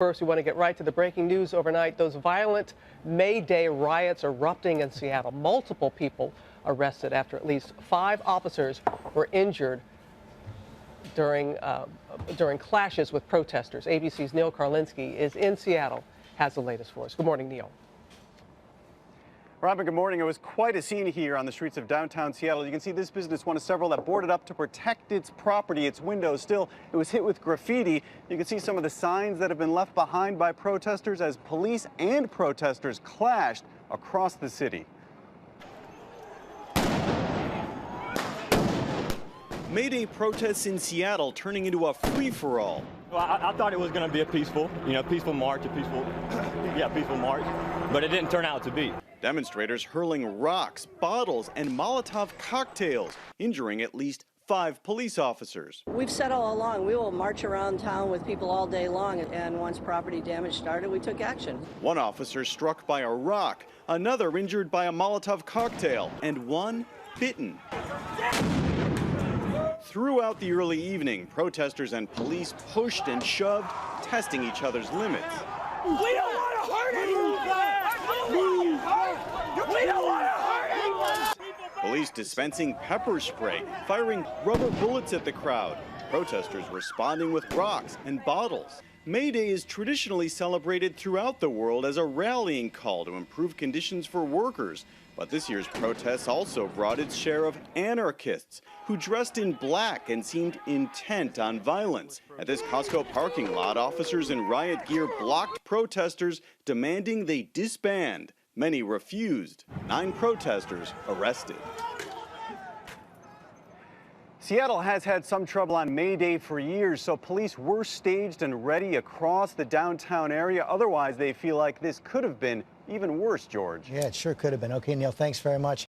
First, we want to get right to the breaking news overnight. Those violent May Day riots erupting in Seattle. Multiple people arrested after at least 5 officers were injured during clashes with protesters. ABC's Neil Karlinski is in Seattle, has the latest for us. Good morning, Neil. Robin, good morning. It was quite a scene here on the streets of downtown Seattle. You can see this business, one of several that boarded up to protect its property, its windows. Still, it was hit with graffiti. You can see some of the signs that have been left behind by protesters as police and protesters clashed across the city. May Day protests in Seattle turning into a free-for-all. Well, I thought it was going to be a peaceful march, peaceful march, but it didn't turn out to be. Demonstrators hurling rocks, bottles, and Molotov cocktails, injuring at least 5 police officers. We've said all along, we will march around town with people all day long, and once property damage started, we took action. One officer struck by a rock, another injured by a Molotov cocktail, and one bitten. Throughout the early evening, protesters and police pushed and shoved, testing each other's limits. We don't want to hurt anyone! We don't want to hurt anyone! Police dispensing pepper spray, firing rubber bullets at the crowd. Protesters responding with rocks and bottles. May Day is traditionally celebrated throughout the world as a rallying call to improve conditions for workers. But this year's protests also brought its share of anarchists who dressed in black and seemed intent on violence. At this Costco parking lot, officers in riot gear blocked protesters, demanding they disband. Many refused. 9 protesters arrested. Seattle has had some trouble on May Day for years, so police were staged and ready across the downtown area. Otherwise, they feel like this could have been even worse, George. Yeah, it sure could have been. Okay, Neil, thanks very much.